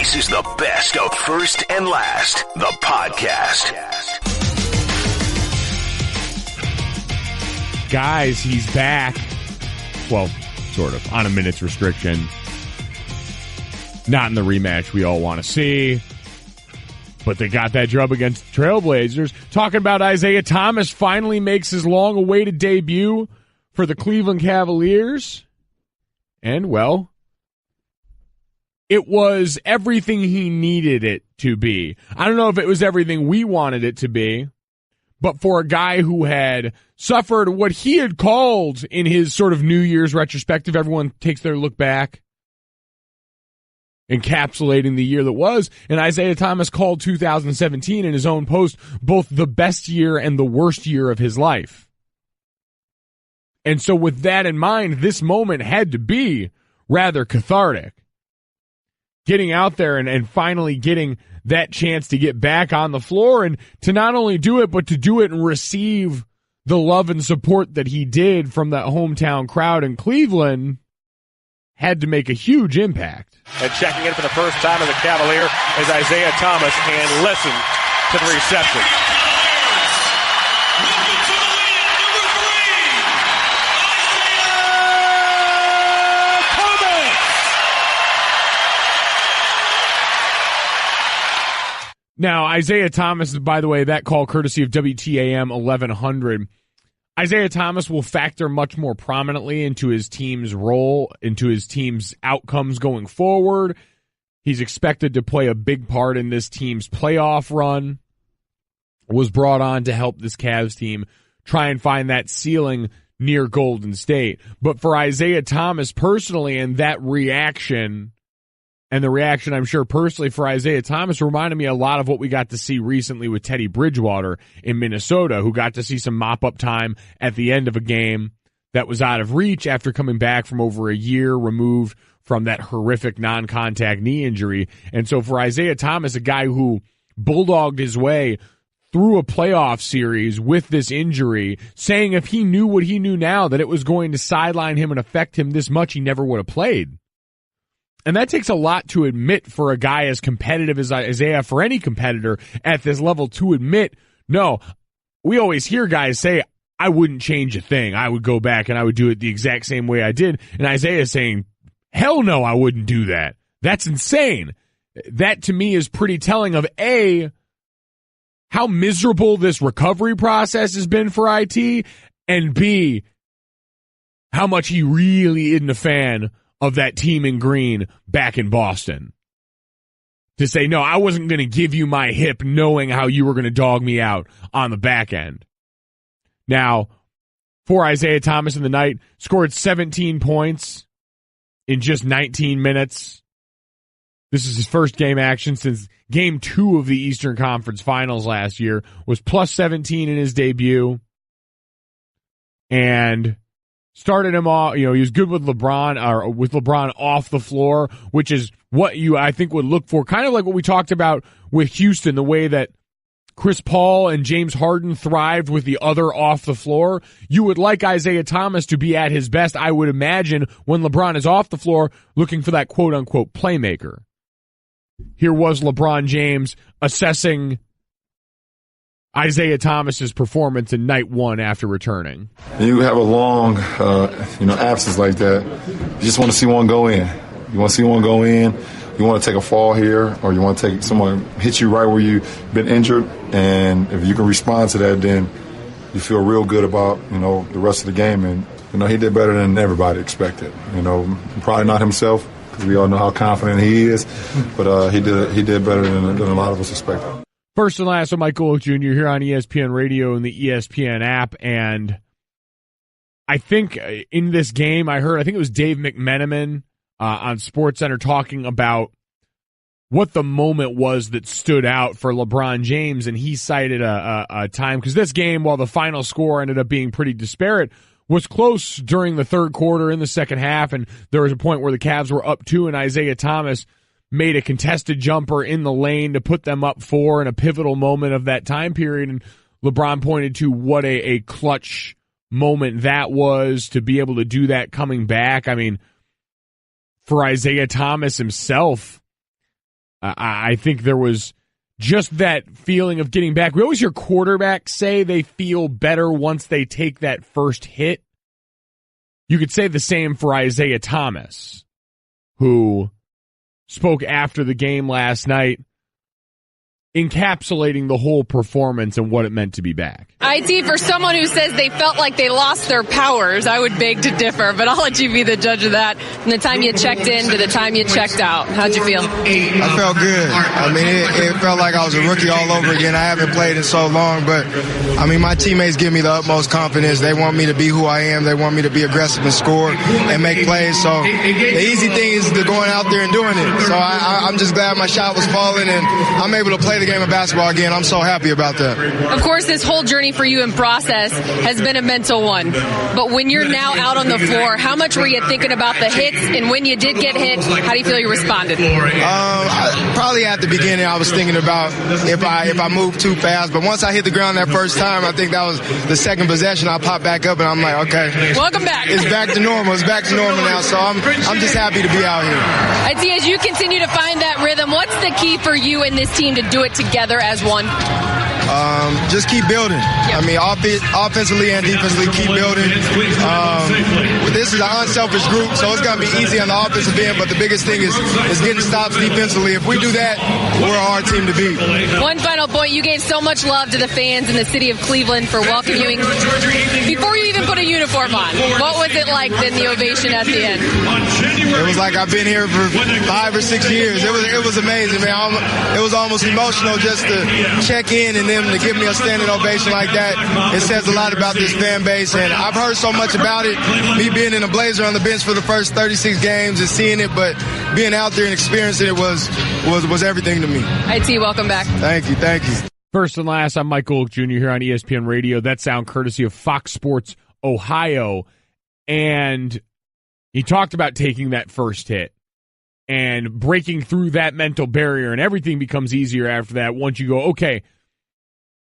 This is the best of First and Last, the podcast. Guys, he's back. Well, sort of, on a minutes restriction. Not in the rematch we all want to see. But they got that job against Trailblazers. Talking about Isaiah Thomas finally makes his long-awaited debut for the Cleveland Cavaliers. And, well, it was everything he needed it to be. I don't know if it was everything we wanted it to be, but for a guy who had suffered what he had called in his sort of New Year's retrospective, everyone takes their look back, encapsulating the year that was, and Isaiah Thomas called 2017 in his own post both the best year and the worst year of his life. And so with that in mind, this moment had to be rather cathartic. Getting out there and finally getting that chance to get back on the floor and to not only do it, but to do it and receive the love and support that he did from that hometown crowd in Cleveland had to make a huge impact. And checking in for the first time as a Cavalier is Isaiah Thomas, and listen to the reception. Now, Isaiah Thomas, by the way, that call courtesy of WTAM 1100. Isaiah Thomas will factor much more prominently into his team's role, into his team's outcomes going forward. He's expected to play a big part in this team's playoff run. Was brought on to help this Cavs team try and find that ceiling near Golden State. But for Isaiah Thomas personally, and that reaction, and the reaction, I'm sure, personally for Isaiah Thomas reminded me a lot of what we got to see recently with Teddy Bridgewater in Minnesota, who got to see some mop-up time at the end of a game that was out of reach after coming back from over a year removed from that horrific non-contact knee injury. And so for Isaiah Thomas, a guy who bulldogged his way through a playoff series with this injury, saying if he knew what he knew now, that it was going to sideline him and affect him this much, he never would have played. And that takes a lot to admit for a guy as competitive as Isaiah, for any competitor at this level, to admit, no, we always hear guys say, I wouldn't change a thing. I would go back and I would do it the exact same way I did. And Isaiah is saying, hell no, I wouldn't do that. That's insane. That to me is pretty telling of A, how miserable this recovery process has been for IT, and B, how much he really isn't a fan of that team in green back in Boston. To say, no, I wasn't going to give you my hip knowing how you were going to dog me out on the back end. Now, for Isaiah Thomas in the night, scored 17 points in just 19 minutes. This is his first game action since game 2 of the Eastern Conference Finals last year, was plus 17 in his debut. And started him off, he was good with LeBron off the floor, which is what you, I think, would look for. Kind of like what we talked about with Houston, the way that Chris Paul and James Harden thrived with the other off the floor. You would like Isaiah Thomas to be at his best, I would imagine, when LeBron is off the floor looking for that quote-unquote playmaker. Here was LeBron James assessing Isaiah Thomas's performance in night 1 after returning. You have a long, absence like that. You just want to see one go in. You want to see one go in. You want to take a fall here, or you want to take someone hit you right where you've been injured. And if you can respond to that, then you feel real good about, the rest of the game. And, he did better than everybody expected. Probably not himself, because we all know how confident he is. But he did better than a lot of us expected. First and Last with Mike Golic Jr. here on ESPN Radio and the ESPN app. And I think in this game, I think it was Dave McMenamin on SportsCenter talking about what the moment was that stood out for LeBron James. And he cited a time, because this game, while the final score ended up being pretty disparate, was close during the third quarter in the second half. And there was a point where the Cavs were up 2 and Isaiah Thomas made a contested jumper in the lane to put them up 4 in a pivotal moment of that time period. And LeBron pointed to what a clutch moment that was to be able to do that coming back. I mean, for Isaiah Thomas himself, I think there was just that feeling of getting back. We always hear quarterbacks say they feel better once they take that first hit. You could say the same for Isaiah Thomas, who spoke after the game last night, encapsulating the whole performance and what it meant to be back. IT, for someone who says they felt like they lost their powers, I would beg to differ, but I'll let you be the judge of that. From the time you checked in to the time you checked out, how'd you feel? I felt good. I mean, it felt like I was a rookie all over again. I haven't played in so long, but, I mean, my teammates give me the utmost confidence. They want me to be who I am. They want me to be aggressive and score and make plays. So the easy thing is going out there and doing it. So I'm just glad my shot was falling and I'm able to play the game of basketball again. I'm so happy about that. Of course, this whole journey for you in process has been a mental one. But when you're now out on the floor, how much were you thinking about the hits? And when you did get hit, how do you feel you responded? Probably at the beginning, I was thinking about if I moved too fast. But once I hit the ground that first time, I think that was the second possession. I popped back up and I'm like, okay, welcome back. It's back to normal. It's back to normal now. So I'm just happy to be out here. I see, as you continue to find that rhythm, what's the key for you and this team to do it together as one? Just keep building. I mean, offensively and defensively, keep building. This is an unselfish group, so it's going to be easy on the offensive end, but the biggest thing is getting stops defensively. If we do that, we're a hard team to beat. One final point. You gave so much love to the fans in the city of Cleveland for welcoming you before you even put a uniform on. What was it like then, the ovation at the end? It was like I've been here for 5 or 6 years. It was amazing, man. It was almost emotional just to check in and them to give me a standing ovation like that. It says a lot about this fan base, and I've heard so much about it. Me being in a Blazer on the bench for the first 36 games and seeing it, but being out there and experiencing it was everything to me. IT, welcome back. Thank you. First and last, I'm Mike Golic Jr. here on ESPN Radio. That sound courtesy of Fox Sports Ohio. And he talked about taking that first hit and breaking through that mental barrier, and everything becomes easier after that once you go, okay,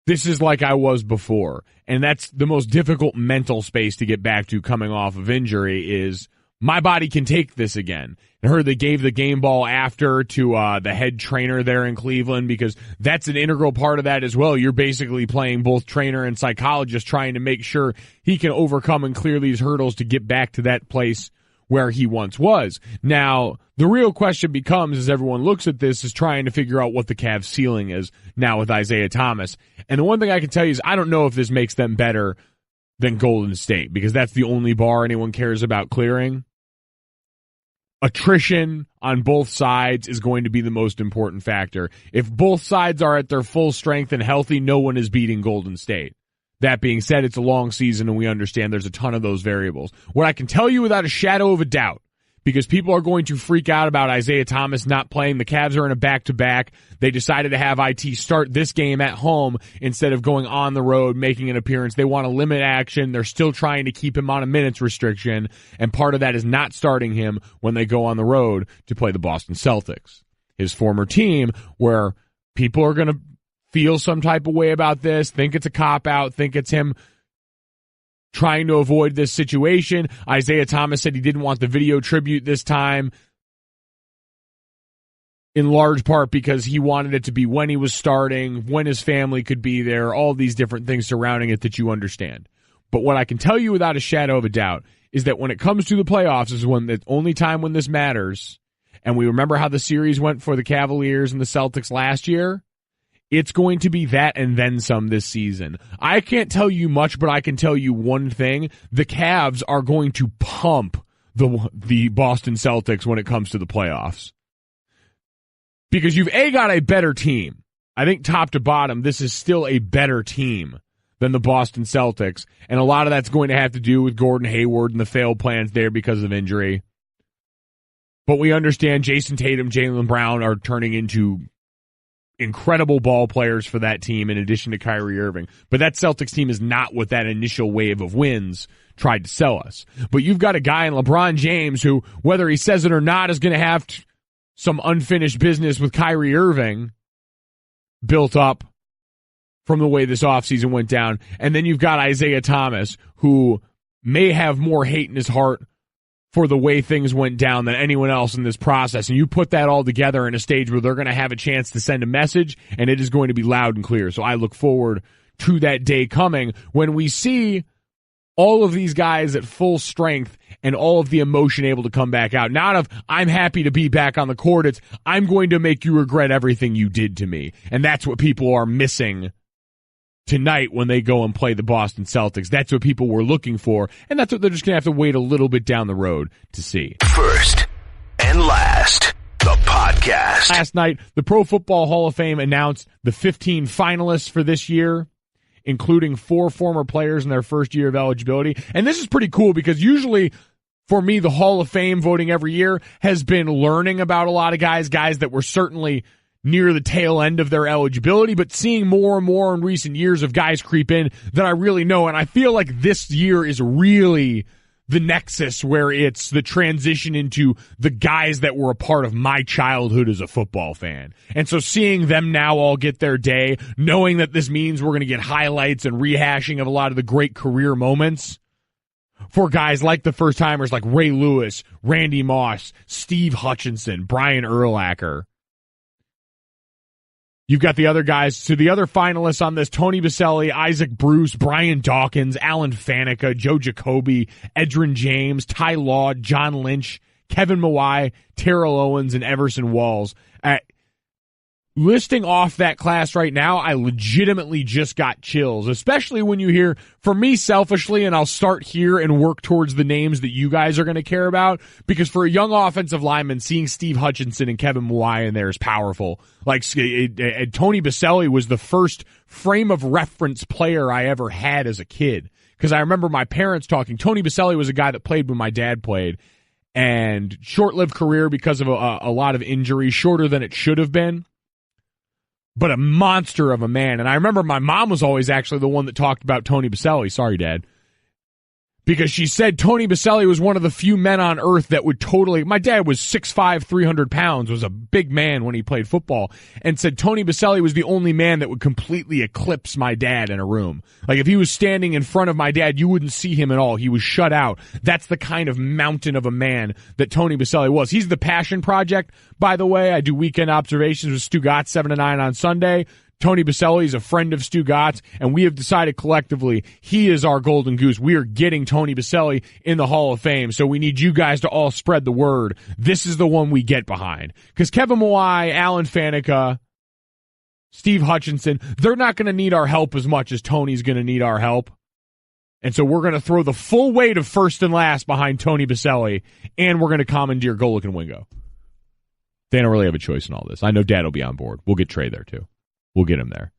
this is like I was before. And that's the most difficult mental space to get back to coming off of injury is my body can take this again. I heard they gave the game ball after to the head trainer there in Cleveland because that's an integral part of that as well. You're basically playing both trainer and psychologist trying to make sure he can overcome and clear these hurdles to get back to that place where he once was. Now, the real question becomes, as everyone looks at this, is trying to figure out what the Cavs' ceiling is now with Isaiah Thomas. And the one thing I can tell you is I don't know if this makes them better than Golden State because that's the only bar anyone cares about clearing. Attrition on both sides is going to be the most important factor. If both sides are at their full strength and healthy, no one is beating Golden State. That being said, it's a long season, and we understand there's a ton of those variables. What I can tell you without a shadow of a doubt, because people are going to freak out about Isaiah Thomas not playing. The Cavs are in a back-to-back. They decided to have IT start this game at home instead of going on the road, making an appearance. They want to limit action. They're still trying to keep him on a minutes restriction, and part of that is not starting him when they go on the road to play the Boston Celtics, his former team, where people are going to feel some type of way about this, think it's a cop-out, think it's him trying to avoid this situation. Isaiah Thomas said he didn't want the video tribute this time, in large part because he wanted it to be when he was starting, when his family could be there, all these different things surrounding it that you understand. But what I can tell you without a shadow of a doubt is that when it comes to the playoffs is when the only time when this matters, and we remember how the series went for the Cavaliers and the Celtics last year, it's going to be that and then some this season. I can't tell you much, but I can tell you one thing. The Cavs are going to pump the Boston Celtics when it comes to the playoffs. Because you've got a better team. I think top to bottom, this is still a better team than the Boston Celtics. And a lot of that's going to have to do with Gordon Hayward and the failed plans there because of injury. But we understand Jason Tatum, Jaylen Brown are turning into incredible ball players for that team in addition to Kyrie Irving. But that Celtics team is not what that initial wave of wins tried to sell us. But you've got a guy in LeBron James who, whether he says it or not, is going to have some unfinished business with Kyrie Irving built up from the way this offseason went down. And then you've got Isaiah Thomas, who may have more hate in his heart for the way things went down than anyone else in this process. And you put that all together in a stage where they're going to have a chance to send a message, and it is going to be loud and clear. So I look forward to that day coming when we see all of these guys at full strength and all of the emotion able to come back out. Not of, I'm happy to be back on the court. It's, I'm going to make you regret everything you did to me. And that's what people are missing tonight when they go and play the Boston Celtics. That's what people were looking for, and that's what they're just going to have to wait a little bit down the road to see. First and last, the podcast. Last night, the Pro Football Hall of Fame announced the 15 finalists for this year, including 4 former players in their first year of eligibility. And this is pretty cool because usually, for me, the Hall of Fame voting every year has been learning about a lot of guys that were certainly near the tail end of their eligibility, but seeing more and more in recent years of guys creep in that I really know. And I feel like this year is really the nexus where it's the transition into the guys that were a part of my childhood as a football fan. And so seeing them now all get their day, knowing that this means we're going to get highlights and rehashing of a lot of the great career moments for guys like the first timers like Ray Lewis, Randy Moss, Steve Hutchinson, Brian Urlacher. You've got the other guys. So the other finalists on this, Tony Baselli, Isaac Bruce, Brian Dawkins, Alan Faneca, Joe Jacoby, Edgerrin James, Ty Law, John Lynch, Kevin Mawai, Terrell Owens, and Everson Walls. Listing off that class right now, I legitimately just got chills, especially when you hear, for me selfishly, and I'll start here and work towards the names that you guys are going to care about, because for a young offensive lineman, seeing Steve Hutchinson and Kevin Mawai in there is powerful. Like, Tony Baselli was the first frame of reference player I ever had as a kid, because I remember my parents talking. Tony Baselli was a guy that played when my dad played, and short-lived career because of a lot of injuries, shorter than it should have been. But a monster of a man. And I remember my mom was always actually the one that talked about Tony Baselli. Sorry, Dad. Because she said Tony Baselli was one of the few men on earth that would totally... My dad was 6'5", 300 pounds, was a big man when he played football, and said Tony Baselli was the only man that would completely eclipse my dad in a room. Like, if he was standing in front of my dad, you wouldn't see him at all. He was shut out. That's the kind of mountain of a man that Tony Baselli was. He's the Passion Project, by the way. I do weekend observations with Stu Gotts, 7 to 9 on Sunday. Tony Baselli is a friend of Stu Gotts, and we have decided collectively he is our golden goose. We are getting Tony Baselli in the Hall of Fame, so we need you guys to all spread the word. This is the one we get behind. Because Kevin Mawai, Alan Faneca, Steve Hutchinson, they're not going to need our help as much as Tony's going to need our help. And so we're going to throw the full weight of first and last behind Tony Baselli, and we're going to commandeer Golic and Wingo. They don't really have a choice in all this. I know Dad will be on board. We'll get Trey there, too. We'll get him there.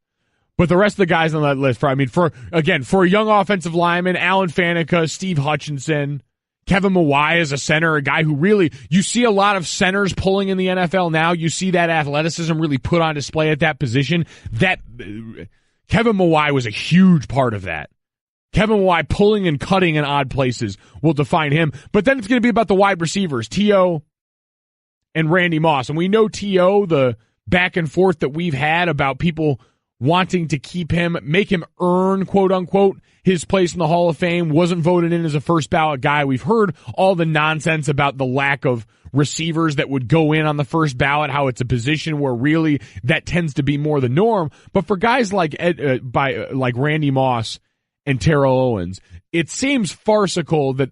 But the rest of the guys on that list, for a young offensive lineman, Alan Faneca, Steve Hutchinson, Kevin Mawai is a center, a guy who really, you see a lot of centers pulling in the NFL now. You see that athleticism really put on display at that position. Kevin Mawai was a huge part of that. Kevin Mawai pulling and cutting in odd places will define him. But then it's going to be about the wide receivers, T.O. and Randy Moss. And we know T.O., the back and forth that we've had about people wanting to keep him, make him earn, quote unquote, his place in the Hall of Fame, wasn't voted in as a first ballot guy. We've heard all the nonsense about the lack of receivers that would go in on the first ballot, how it's a position where really that tends to be more the norm. But for guys like Randy Moss and Terrell Owens, it seems farcical that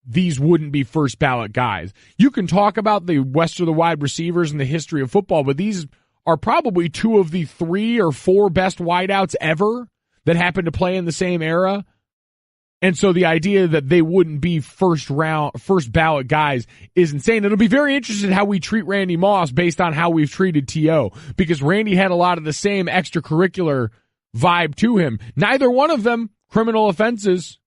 these wouldn't be first ballot guys. You can talk about the rest of the wide receivers in the history of football, but these are probably 2 of the 3 or 4 best wideouts ever that happen to play in the same era. And so the idea that they wouldn't be first ballot guys is insane. It'll be very interesting how we treat Randy Moss based on how we've treated T.O., because Randy had a lot of the same extracurricular vibe to him. Neither one of them criminal offenses,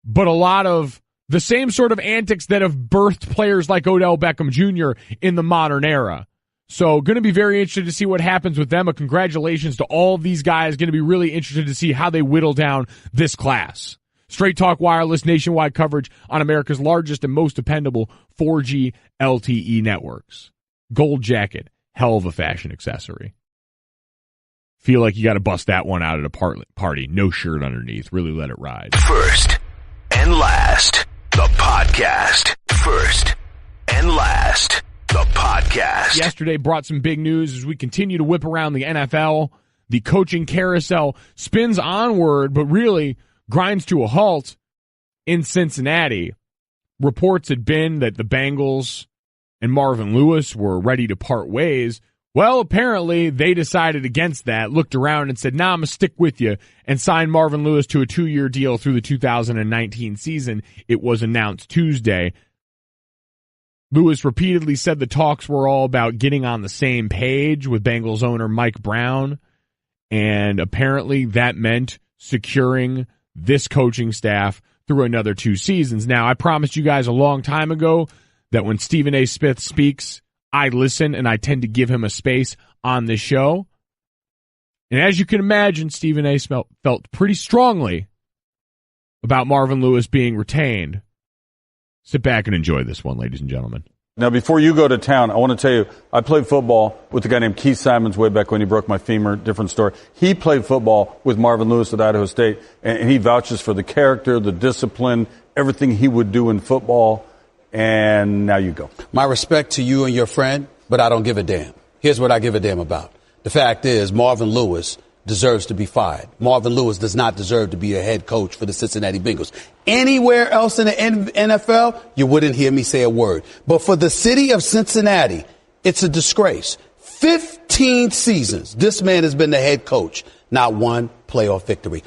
but a lot of the same sort of antics that have birthed players like Odell Beckham Jr. in the modern era. So going to be very interested to see what happens with them. Congratulations to all of these guys. Going to be really interested to see how they whittle down this class. Straight Talk Wireless, nationwide coverage on America's largest and most dependable 4G LTE networks. Gold jacket, hell of a fashion accessory. Feel like you got to bust that one out at a party. No shirt underneath. Really let it ride. First and last, the podcast. First and last, the podcast. Yesterday brought some big news as we continue to whip around the NFL. The coaching carousel spins onward, but really grinds to a halt in Cincinnati. Reports had been that the Bengals and Marvin Lewis were ready to part ways. Well, apparently they decided against that, looked around and said, nah, I'm going to stick with you, and signed Marvin Lewis to a 2-year deal through the 2019 season. It was announced Tuesday. Lewis repeatedly said the talks were all about getting on the same page with Bengals owner Mike Brown, and apparently that meant securing this coaching staff through another 2 seasons. Now, I promised you guys a long time ago that when Stephen A. Smith speaks, I listen, and I tend to give him a space on this show. And as you can imagine, Stephen A. felt pretty strongly about Marvin Lewis being retained. Sit back and enjoy this one, ladies and gentlemen. Now, before you go to town, I want to tell you, I played football with a guy named Keith Simons way back when he broke my femur, different story. He played football with Marvin Lewis at Idaho State, and he vouches for the character, the discipline, everything he would do in football. And now you go. My respect to you and your friend, but I don't give a damn. Here's what I give a damn about. The fact is, Marvin Lewis deserves to be fired. Marvin Lewis does not deserve to be a head coach for the Cincinnati Bengals. Anywhere else in the NFL, you wouldn't hear me say a word. But for the city of Cincinnati, it's a disgrace. 15 seasons, this man has been the head coach, not one playoff victory.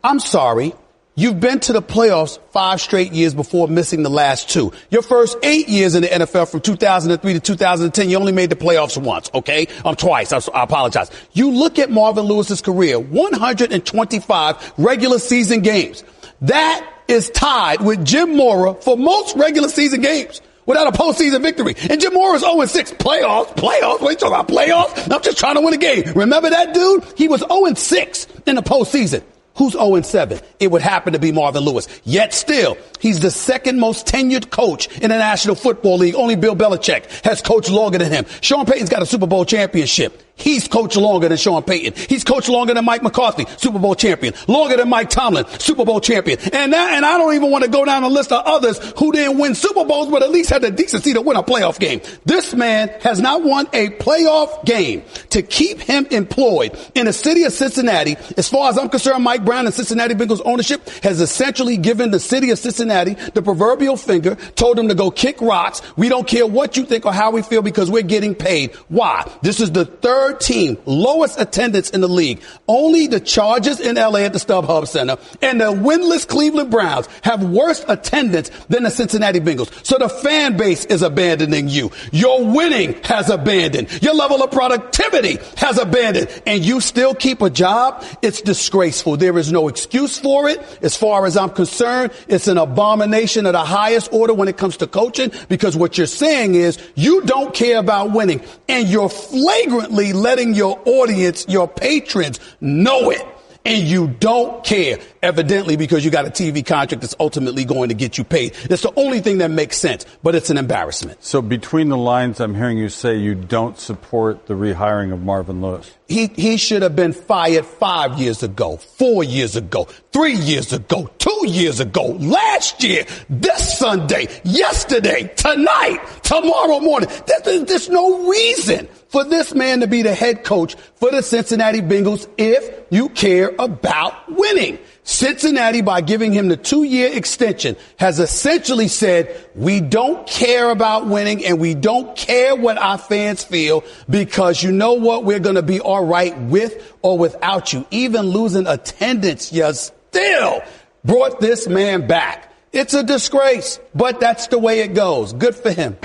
I'm sorry. You've been to the playoffs 5 straight years before missing the last 2. Your first 8 years in the NFL from 2003 to 2010, you only made the playoffs once, okay? Twice. I apologize. You look at Marvin Lewis's career, 125 regular season games. That is tied with Jim Mora for most regular season games without a postseason victory. And Jim Mora is 0-6. Playoffs? What are you talking about, playoffs? I'm just trying to win a game. Remember that dude? He was 0-6 in the postseason. Who's 0-7? It would happen to be Marvin Lewis. Yet still, he's the second most tenured coach in the National Football League. Only Bill Belichick has coached longer than him. Sean Payton's got a Super Bowl championship. He's coached longer than Sean Payton. He's coached longer than Mike McCarthy, Super Bowl champion. Longer than Mike Tomlin, Super Bowl champion. And I don't even want to go down a list of others who didn't win Super Bowls, but at least had the decency to win a playoff game. This man has not won a playoff game. To keep him employed in the city of Cincinnati, as far as I'm concerned, Mike Brown and Cincinnati Bengals ownership has essentially given the city of Cincinnati the proverbial finger, told them to go kick rocks. We don't care what you think or how we feel because we're getting paid. Why? This is the third team, lowest attendance in the league. Only the Chargers in LA at the StubHub Center and the winless Cleveland Browns have worse attendance than the Cincinnati Bengals. So the fan base is abandoning you. Your winning has abandoned. Your level of productivity has abandoned. And you still keep a job? It's disgraceful. There is no excuse for it. As far as I'm concerned, it's an abomination of the highest order when it comes to coaching, because what you're saying is you don't care about winning, and you're flagrantly letting your audience, your patrons, know it. And you don't care, evidently, because you got a TV contract that's ultimately going to get you paid. That's the only thing that makes sense, but it's an embarrassment. So between the lines, I'm hearing you say you don't support the rehiring of Marvin Lewis. He should have been fired 5 years ago, 4 years ago, 3 years ago, 2 years ago, last year, this Sunday, yesterday, tonight, tomorrow morning. There's no reason for this man to be the head coach for the Cincinnati Bengals if you care about winning. Cincinnati, by giving him the 2-year extension, has essentially said, we don't care about winning and we don't care what our fans feel, because you know what? We're going to be all right with or without you. Even losing attendance, you still brought this man back. It's a disgrace, but that's the way it goes. Good for him.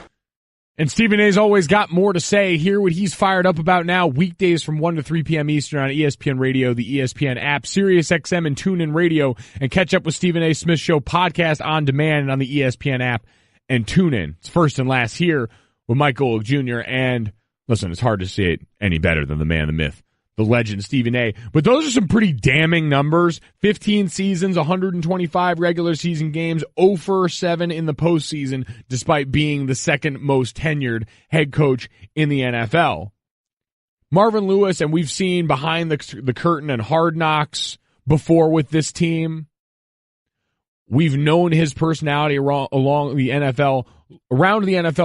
And Stephen A's always got more to say. Hear what he's fired up about now. Weekdays from 1 to 3 p.m. Eastern on ESPN Radio, the ESPN app, Sirius XM, and TuneIn Radio. And catch up with Stephen A. Smith's show podcast on demand and on the ESPN app and TuneIn. It's First and Last here with Mike Golic Jr. And listen, it's hard to say it any better than the man, the myth, the legend, Stephen A. But those are some pretty damning numbers. 15 seasons, 125 regular season games, 0-7 in the postseason, despite being the second most tenured head coach in the NFL. Marvin Lewis, and we've seen behind the curtain and Hard Knocks before with this team, We've known his personality around the NFL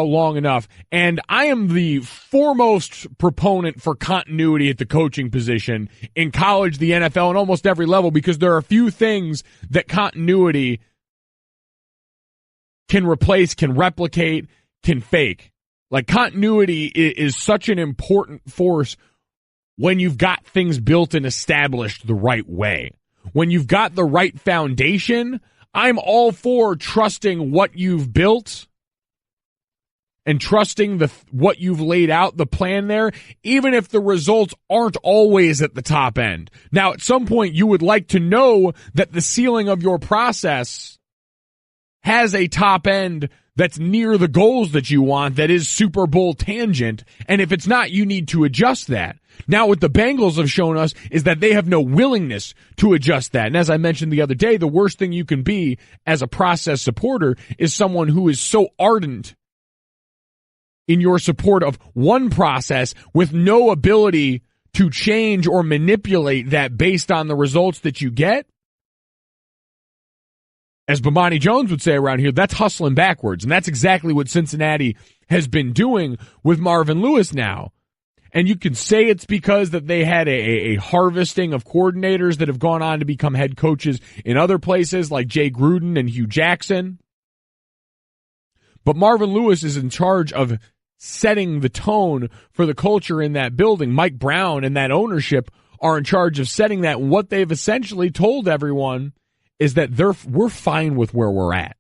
long enough, and I am the foremost proponent for continuity at the coaching position in college, the NFL, and almost every level, because there are a few things that continuity can replace, can replicate, can fake. Like, continuity is such an important force when you've got things built and established the right way. When you've got the right foundation, I'm all for trusting what you've built and trusting what you've laid out, the plan there, even if the results aren't always at the top end. Now, at some point, you would like to know that the ceiling of your process has a top end that's near the goals that you want, that is Super Bowl tangent, and if it's not, you need to adjust that. Now, what the Bengals have shown us is that they have no willingness to adjust that. And as I mentioned the other day, the worst thing you can be as a process supporter is someone who is so ardent in your support of one process with no ability to change or manipulate that based on the results that you get. As Bomani Jones would say around here, that's hustling backwards. And that's exactly what Cincinnati has been doing with Marvin Lewis now. And you can say it's because that they had a harvesting of coordinators that have gone on to become head coaches in other places like Jay Gruden and Hugh Jackson. But Marvin Lewis is in charge of setting the tone for the culture in that building. Mike Brown and that ownership are in charge of setting that. And what they've essentially told everyone is that we're fine with where we're at.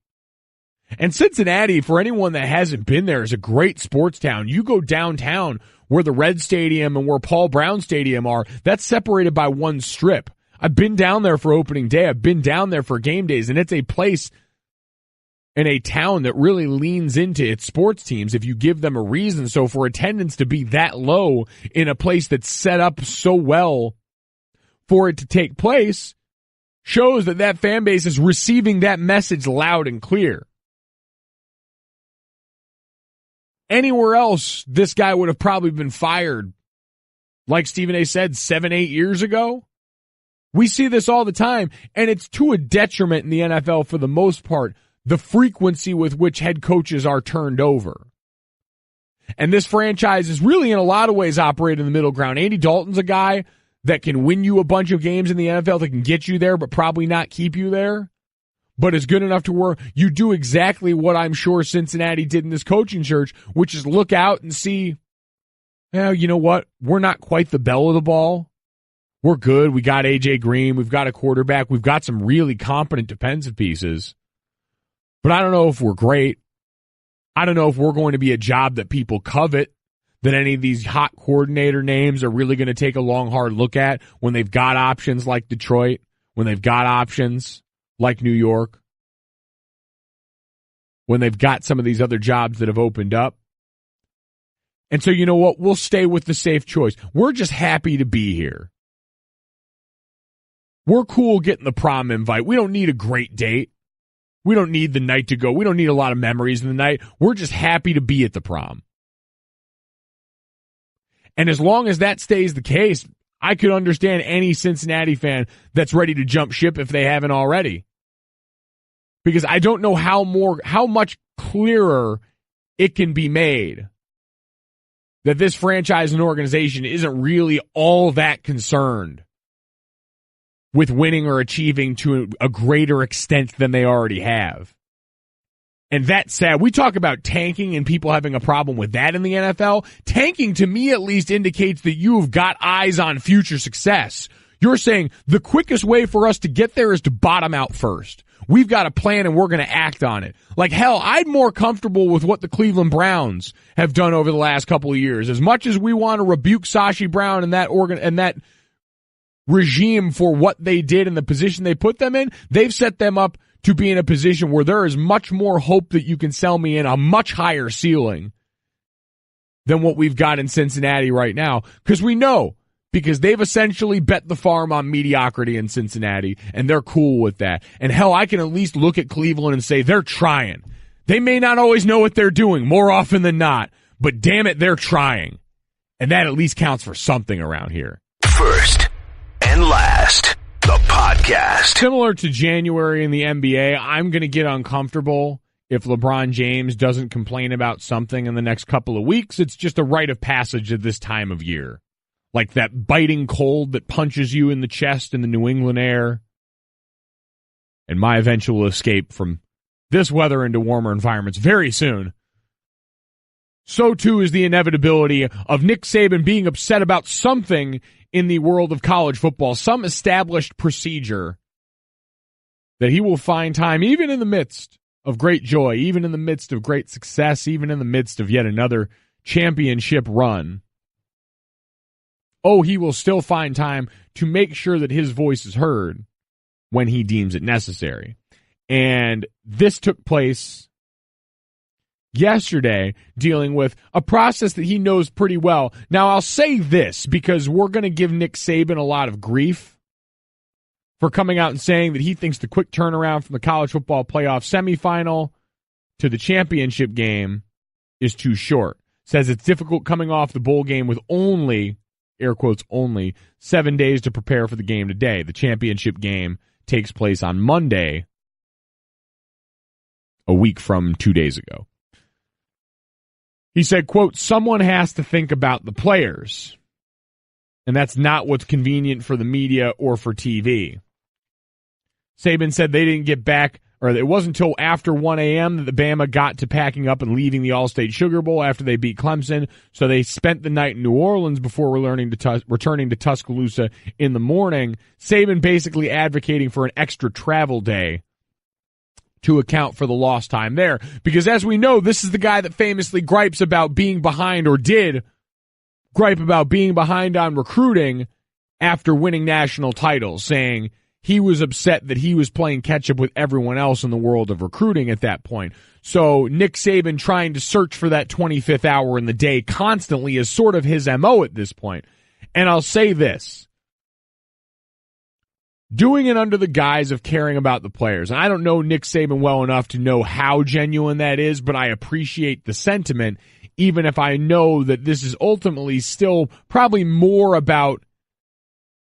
And Cincinnati, for anyone that hasn't been there, is a great sports town. You go downtown where the Red Stadium and where Paul Brown Stadium are, that's separated by one strip. I've been down there for opening day. I've been down there for game days, and it's a place in a town that really leans into its sports teams if you give them a reason. So for attendance to be that low in a place that's set up so well for it to take place shows that that fan base is receiving that message loud and clear. Anywhere else, this guy would have probably been fired, like Stephen A. said, 7-8 years ago. We see this all the time, and it's to a detriment in the NFL for the most part, the frequency with which head coaches are turned over. And this franchise is really in a lot of ways operating in the middle ground. Andy Dalton's a guy that can win you a bunch of games in the NFL, that can get you there but probably not keep you there, but is good enough to where you do exactly what I'm sure Cincinnati did in this coaching search, which is look out and see, well, you know what? We're not quite the belle of the ball. We're good. We got A.J. Green. We've got a quarterback. We've got some really competent defensive pieces. But I don't know if we're great. I don't know if we're going to be a job that people covet, that any of these hot coordinator names are really going to take a long, hard look at when they've got options like Detroit, when they've got options like New York, when they've got some of these other jobs that have opened up. And so, you know what? We'll stay with the safe choice. We're just happy to be here. We're cool getting the prom invite. We don't need a great date. We don't need the night to go. We don't need a lot of memories in the night. We're just happy to be at the prom. And as long as that stays the case, I could understand any Cincinnati fan that's ready to jump ship if they haven't already. Because I don't know how much clearer it can be made that this franchise and organization isn't really all that concerned with winning or achieving to a greater extent than they already have. And that's sad. We talk about tanking and people having a problem with that in the NFL. Tanking, to me at least, indicates that you've got eyes on future success. You're saying the quickest way for us to get there is to bottom out first. We've got a plan and we're going to act on it. Like hell, I'm more comfortable with what the Cleveland Browns have done over the last couple of years. As much as we want to rebuke Sashi Brown and that regime for what they did and the position they put them in, they've set them up to be in a position where there is much more hope that you can sell me in a much higher ceiling than what we've got in Cincinnati right now. Because they've essentially bet the farm on mediocrity in Cincinnati, and they're cool with that. And hell, I can at least look at Cleveland and say they're trying. They may not always know what they're doing, more often than not, but damn it, they're trying. And that at least counts for something around here. First and Last, the podcast. podcast. Similar to January in the NBA, I'm going to get uncomfortable if LeBron James doesn't complain about something in the next couple of weeks. It's just a rite of passage at this time of year. Like that biting cold that punches you in the chest in the New England air. And my eventual escape from this weather into warmer environments very soon. So too is the inevitability of Nick Saban being upset about something in the world of college football, some established procedure that he will find time, even in the midst of great joy, even in the midst of great success, even in the midst of yet another championship run. Oh, he will still find time to make sure that his voice is heard when he deems it necessary. And this took place yesterday, dealing with a process that he knows pretty well. Now, I'll say this because we're going to give Nick Saban a lot of grief for coming out and saying that he thinks the quick turnaround from the college football playoff semifinal to the championship game is too short. Says it's difficult coming off the bowl game with only, air quotes, only 7 days to prepare for the game today. The championship game takes place on Monday, a week from 2 days ago. He said, quote, someone has to think about the players. And that's not what's convenient for the media or for TV. Saban said they didn't get back, or it wasn't until after 1 a.m. that the Bama got to packing up and leaving the All-State Sugar Bowl after they beat Clemson. So they spent the night in New Orleans before returning to Tuscaloosa in the morning. Saban basically advocating for an extra travel day to account for the lost time there. Because as we know, this is the guy that famously gripes about being behind, or did gripe about being behind on recruiting after winning national titles, saying he was upset that he was playing catch up with everyone else in the world of recruiting at that point. So Nick Saban trying to search for that 25th hour in the day constantly is sort of his MO at this point. And I'll say this. Doing it under the guise of caring about the players. And I don't know Nick Saban well enough to know how genuine that is, but I appreciate the sentiment, even if I know that this is ultimately still probably more about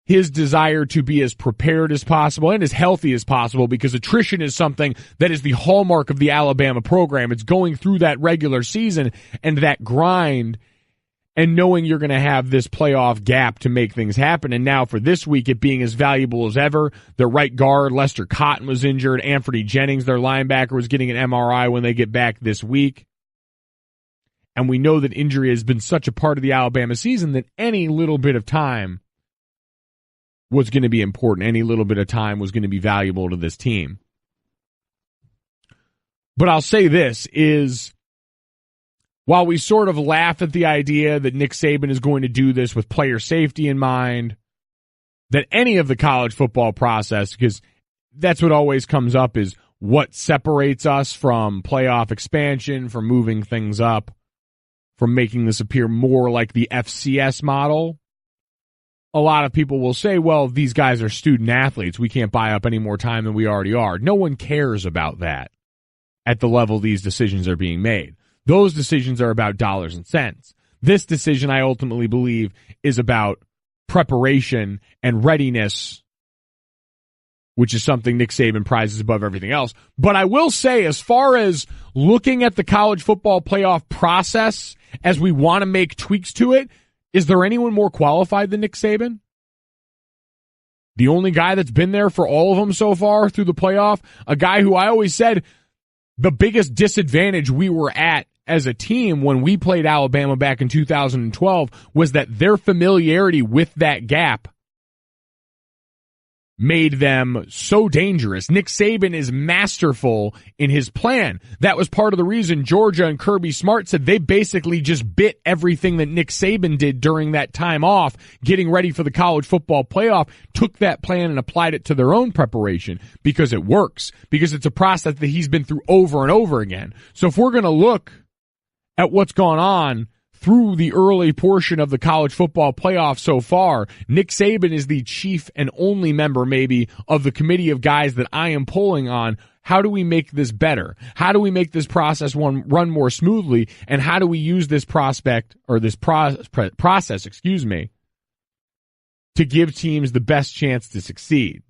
his desire to be as prepared as possible and as healthy as possible, because attrition is something that is the hallmark of the Alabama program. It's going through that regular season and that grind and knowing you're going to have this playoff gap to make things happen. And now for this week, it being as valuable as ever. Their right guard, Lester Cotton, was injured. Anthony Jennings, their linebacker, was getting an MRI when they get back this week. And we know that injury has been such a part of the Alabama season that any little bit of time was going to be important. Any little bit of time was going to be valuable to this team. But I'll say this is, while we sort of laugh at the idea that Nick Saban is going to do this with player safety in mind, that any of the college football process, because that's what always comes up, is what separates us from playoff expansion, from moving things up, from making this appear more like the FCS model. A lot of people will say, well, these guys are student athletes. We can't buy up any more time than we already are. No one cares about that at the level these decisions are being made. Those decisions are about dollars and cents. This decision, I ultimately believe, is about preparation and readiness, which is something Nick Saban prizes above everything else. But I will say, as far as looking at the college football playoff process as we want to make tweaks to it, is there anyone more qualified than Nick Saban? The only guy that's been there for all of them so far through the playoff, a guy who I always said the biggest disadvantage we were at as a team when we played Alabama back in 2012 was that their familiarity with that gap made them so dangerous. Nick Saban is masterful in his plan. That was part of the reason Georgia and Kirby Smart said they basically just bit everything that Nick Saban did during that time off, getting ready for the college football playoff, took that plan and applied it to their own preparation because it works, because it's a process that he's been through over and over again. So if we're going to look at what's gone on through the early portion of the college football playoff so far, Nick Saban is the chief and only member, maybe, of the committee of guys that I am pulling on. How do we make this better? How do we make this process run more smoothly? And how do we use this process, to give teams the best chance to succeed?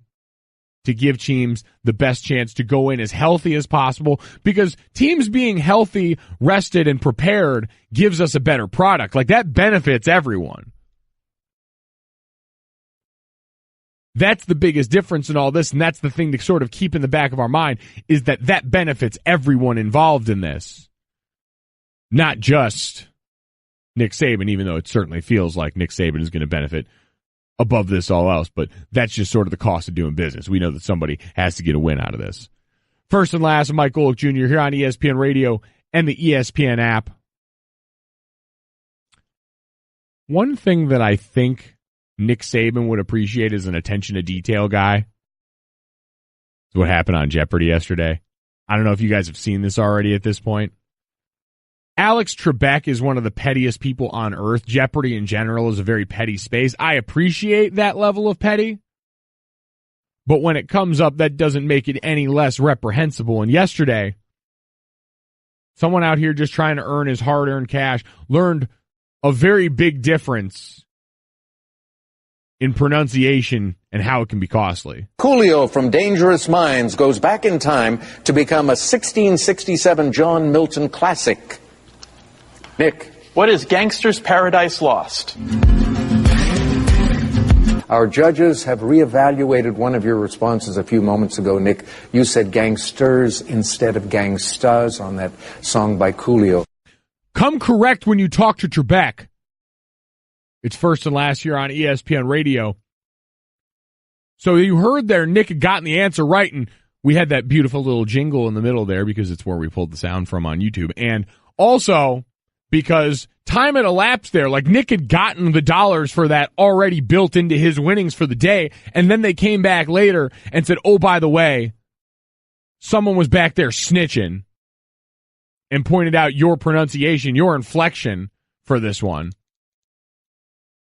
to give teams the best chance to go in as healthy as possible, because teams being healthy, rested, and prepared gives us a better product. Like, that benefits everyone. That's the biggest difference in all this, and that's the thing to sort of keep in the back of our mind, is that benefits everyone involved in this. Not just Nick Saban, even though it certainly feels like Nick Saban is going to benefit above this all else, but that's just sort of the cost of doing business. We know that somebody has to get a win out of this. First and last, I'm Mike Golic Jr. here on ESPN Radio and the ESPN app. One thing that I think Nick Saban would appreciate is an attention to detail guy. That's what happened on Jeopardy yesterday. I don't know if you guys have seen this already at this point. Alex Trebek is one of the pettiest people on earth. Jeopardy in general is a very petty space. I appreciate that level of petty, but when it comes up, that doesn't make it any less reprehensible. And yesterday, someone out here just trying to earn his hard-earned cash learned a very big difference in pronunciation and how it can be costly. Coolio from Dangerous Minds goes back in time to become a 1667 John Milton classic. Nick. What is Gangster's Paradise Lost? Our judges have reevaluated one of your responses a few moments ago, Nick. You said gangsters instead of gangstas on that song by Coolio. Come correct when you talk to Trebek. It's first and last here on ESPN Radio. So you heard there, Nick had gotten the answer right, and we had that beautiful little jingle in the middle there because it's where we pulled the sound from on YouTube. And also because time had elapsed there, like Nick had gotten the dollars for that already built into his winnings for the day, and then they came back later and said, oh, by the way, someone was back there snitching and pointed out your pronunciation, your inflection for this one.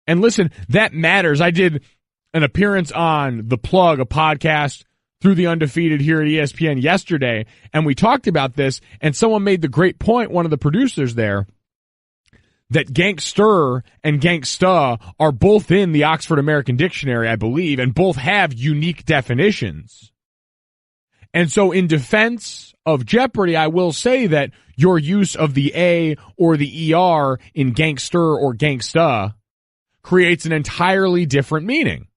And listen, that matters. I did an appearance on The Plug, a podcast through the Undefeated here at ESPN yesterday, and we talked about this, and someone made the great point, one of the producers there, that gangster and gangsta are both in the Oxford American Dictionary, I believe, and both have unique definitions. And so in defense of Jeopardy, I will say that your use of the A or the ER in gangster or gangsta creates an entirely different meaning.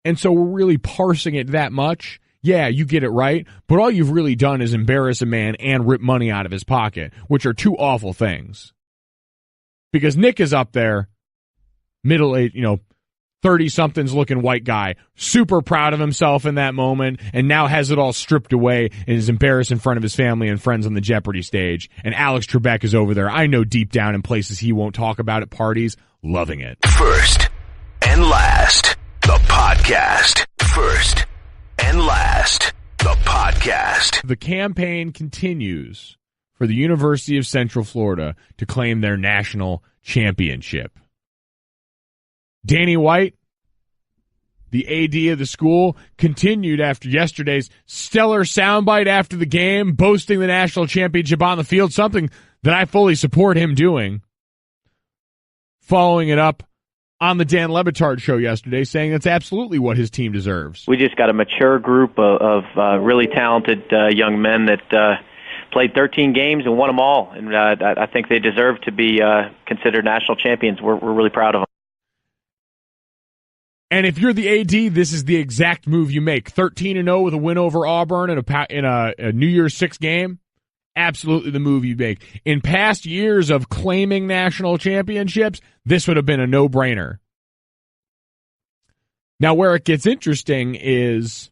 And so we're really parsing it that much. Yeah, you get it right, but all you've really done is embarrass a man and rip money out of his pocket, which are two awful things. Because Nick is up there, middle-aged, 30-somethings looking white guy, super proud of himself in that moment, and now has it all stripped away and is embarrassed in front of his family and friends on the Jeopardy stage. And Alex Trebek is over there, I know deep down in places he won't talk about at parties, loving it. First and last, the podcast. First and last, the podcast. The campaign continues for the University of Central Florida to claim their national championship. Danny White, the AD of the school, continued after yesterday's stellar soundbite after the game, boasting the national championship on the field, something that I fully support him doing. Following it up on the Dan Le Batard show yesterday, saying that's absolutely what his team deserves. We just got a mature group of really talented young men that played 13 games and won them all, and I think they deserve to be considered national champions. We're really proud of them. And if you're the AD, this is the exact move you make. 13-0 with a win over Auburn in a New Year's Six game. Absolutely the move you make. In past years of claiming national championships, this would have been a no-brainer. Now, where it gets interesting is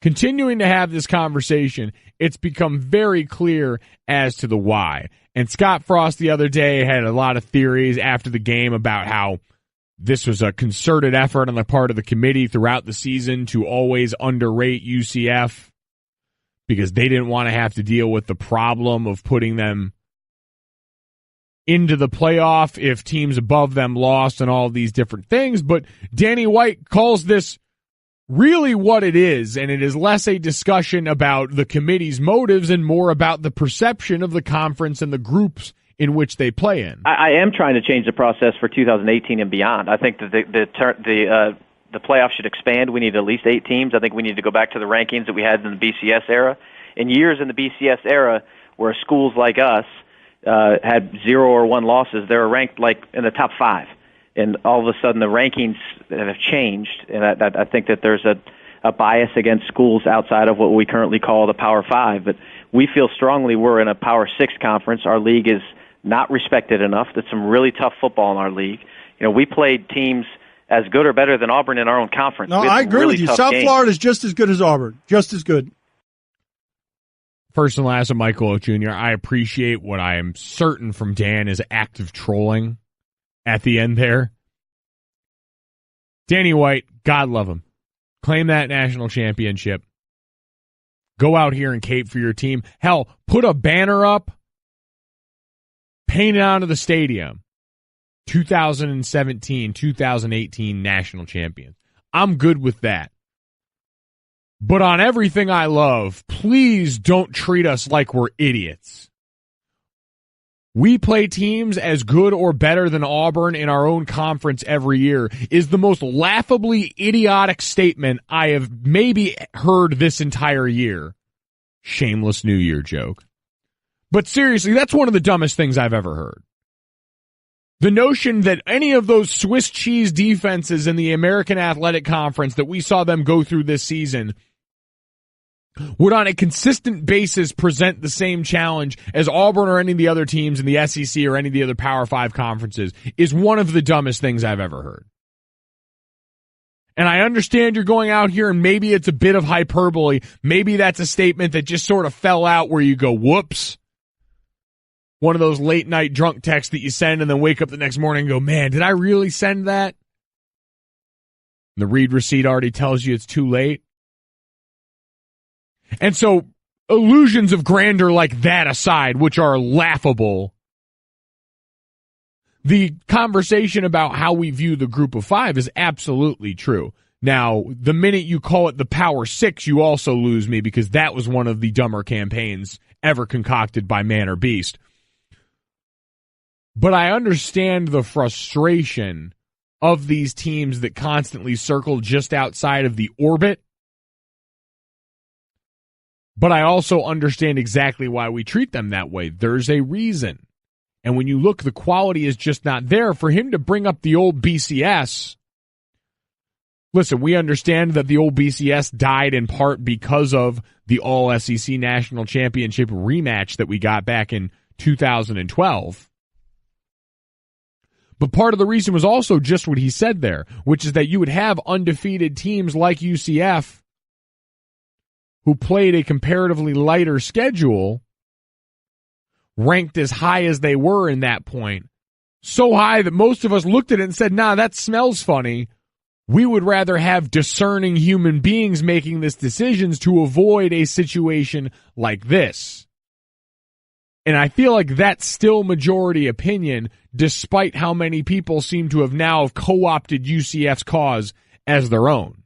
continuing to have this conversation, it's become very clear as to the why. And Scott Frost the other day had a lot of theories after the game about how this was a concerted effort on the part of the committee throughout the season to always underrate UCF because they didn't want to have to deal with the problem of putting them into the playoff if teams above them lost and all of these different things. But Danny White calls this really what it is, and it is less a discussion about the committee's motives and more about the perception of the conference and the groups in which they play in. I am trying to change the process for 2018 and beyond. I think that the the playoffs should expand. We need at least 8 teams. I think we need to go back to the rankings that we had in the BCS era. In years in the BCS era where schools like us had 0 or 1 losses, they were ranked like in the top 5. And all of a sudden the rankings have changed, and I think that there's a bias against schools outside of what we currently call the Power 5. But we feel strongly we're in a Power 6 conference. Our league is not respected enough. There's some really tough football in our league. You know, we played teams as good or better than Auburn in our own conference. No, I agree with you. South Florida is just as good as Auburn. Just as good. First and last of Michael Oak Jr., I appreciate what I am certain from Dan is active trolling at the end there. Danny White, God love him. Claim that national championship. Go out here and cape for your team. Hell, put a banner up, paint it onto the stadium. 2017, 2018 national champions. I'm good with that. But on everything I love, please don't treat us like we're idiots. We play teams as good or better than Auburn in our own conference every year is the most laughably idiotic statement I have maybe heard this entire year. Shameless New Year joke. But seriously, that's one of the dumbest things I've ever heard. The notion that any of those Swiss cheese defenses in the American Athletic Conference that we saw them go through this season would on a consistent basis present the same challenge as Auburn or any of the other teams in the SEC or any of the other Power 5 conferences is one of the dumbest things I've ever heard. And I understand you're going out here and maybe it's a bit of hyperbole. Maybe that's a statement that just sort of fell out where you go, whoops. One of those late night drunk texts that you send and then wake up the next morning and go, man, did I really send that? The read receipt already tells you it's too late. And so illusions of grandeur like that aside, which are laughable, the conversation about how we view the group of 5 is absolutely true. Now, the minute you call it the Power 6, you also lose me because that was one of the dumber campaigns ever concocted by man or beast. But I understand the frustration of these teams that constantly circle just outside of the orbit. But I also understand exactly why we treat them that way. There's a reason. And when you look, the quality is just not there. For him to bring up the old BCS, listen, we understand that the old BCS died in part because of the All-SEC National Championship rematch that we got back in 2012. But part of the reason was also just what he said there, which is that you would have undefeated teams like UCF who played a comparatively lighter schedule, ranked as high as they were in that point, so high that most of us looked at it and said, nah, that smells funny. We would rather have discerning human beings making these decisions to avoid a situation like this. And I feel like that's still majority opinion, despite how many people seem to have now co-opted UCF's cause as their own.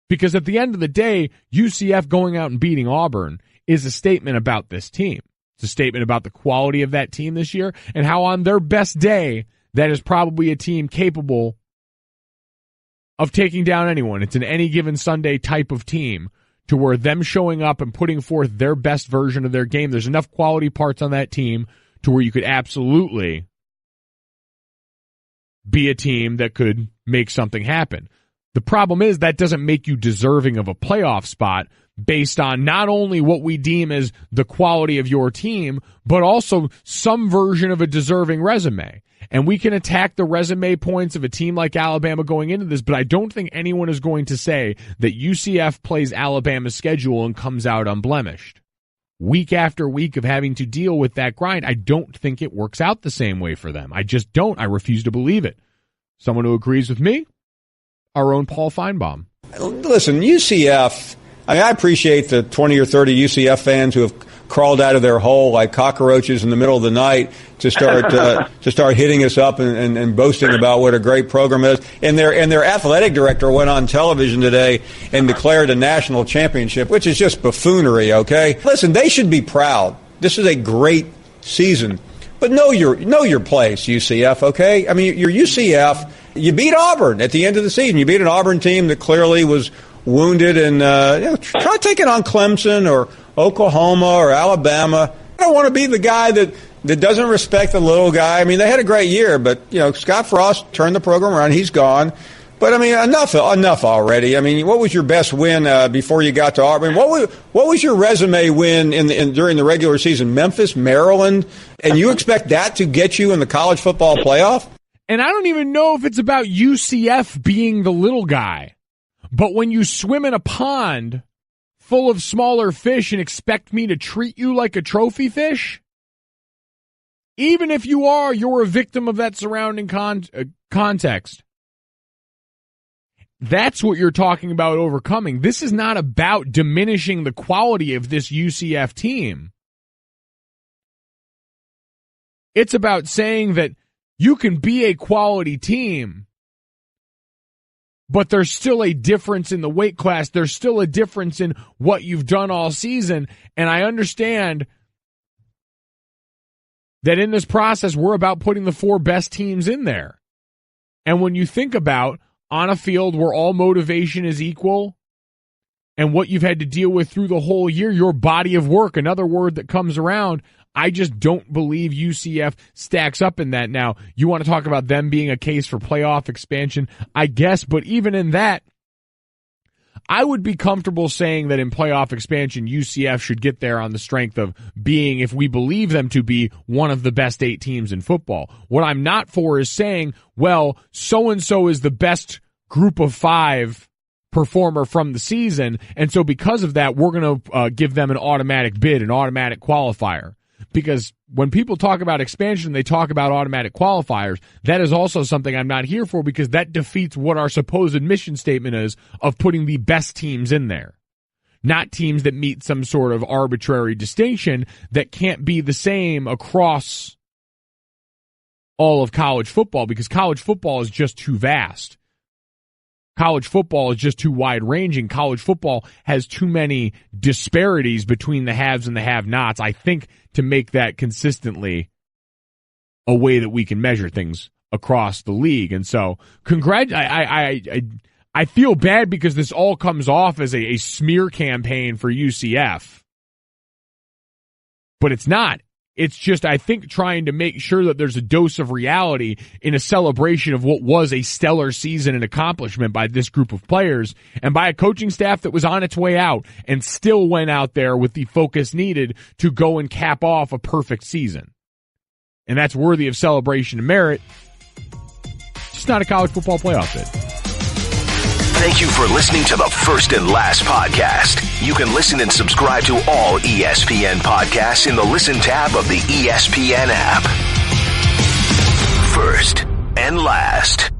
Because at the end of the day, UCF going out and beating Auburn is a statement about this team. It's a statement about the quality of that team this year and how on their best day, that is probably a team capable of taking down anyone. It's an any given Sunday type of team to where them showing up and putting forth their best version of their game, there's enough quality parts on that team to where you could absolutely be a team that could make something happen. The problem is that doesn't make you deserving of a playoff spot based on not only what we deem as the quality of your team, but also some version of a deserving resume. And we can attack the resume points of a team like Alabama going into this, but I don't think anyone is going to say that UCF plays Alabama's schedule and comes out unblemished. Week after week of having to deal with that grind, I don't think it works out the same way for them. I just don't. I refuse to believe it. Someone who agrees with me? Our own Paul Feinbaum. Listen, UCF, I appreciate the 20 or 30 UCF fans who have crawled out of their hole like cockroaches in the middle of the night to start hitting us up and boasting about what a great program is. And their athletic director went on television today and declared a national championship, which is just buffoonery, okay? Listen, they should be proud. This is a great season. But know your place, UCF, okay? I mean, you're UCF. You beat Auburn at the end of the season. You beat an Auburn team that clearly was wounded, and try taking on Clemson or Oklahoma or Alabama. I don't want to be the guy that doesn't respect the little guy. I mean, they had a great year, but Scott Frost turned the program around. He's gone. But I mean, enough already. I mean, what was your best win before you got to Auburn? What was your resume win during the regular season? Memphis, Maryland, and you expect that to get you in the college football playoff? And I don't even know if it's about UCF being the little guy. But when you swim in a pond full of smaller fish and expect me to treat you like a trophy fish, even if you're a victim of that surrounding context. That's what you're talking about overcoming. This is not about diminishing the quality of this UCF team. It's about saying that you can be a quality team, but there's still a difference in the weight class. There's still a difference in what you've done all season. And I understand that in this process, we're about putting the 4 best teams in there. And when you think about on a field where all motivation is equal and what you've had to deal with through the whole year, your body of work, another word that comes around, I just don't believe UCF stacks up in that. Now, you want to talk about them being a case for playoff expansion, I guess, but even in that, I would be comfortable saying that in playoff expansion, UCF should get there on the strength of being, if we believe them to be, one of the best 8 teams in football. What I'm not for is saying, well, so-and-so is the best group of 5 performer from the season, and so because of that, we're going to give them an automatic bid, an automatic qualifier. Because when people talk about expansion, they talk about automatic qualifiers. That is also something I'm not here for, because that defeats what our supposed mission statement is of putting the best teams in there. Not teams that meet some sort of arbitrary distinction that can't be the same across all of college football, because college football is just too vast. College football is just too wide-ranging. College football has too many disparities between the haves and the have-nots, I think, to make that consistently a way that we can measure things across the league. And so, I feel bad because this all comes off as a smear campaign for UCF. But it's not. It's just, I think, trying to make sure that there's a dose of reality in a celebration of what was a stellar season and accomplishment by this group of players and by a coaching staff that was on its way out and still went out there with the focus needed to go and cap off a perfect season. And that's worthy of celebration and merit. Just not a college football playoff bid. Thank you for listening to the First and Last podcast. You can listen and subscribe to all ESPN podcasts in the Listen tab of the ESPN app. First and Last.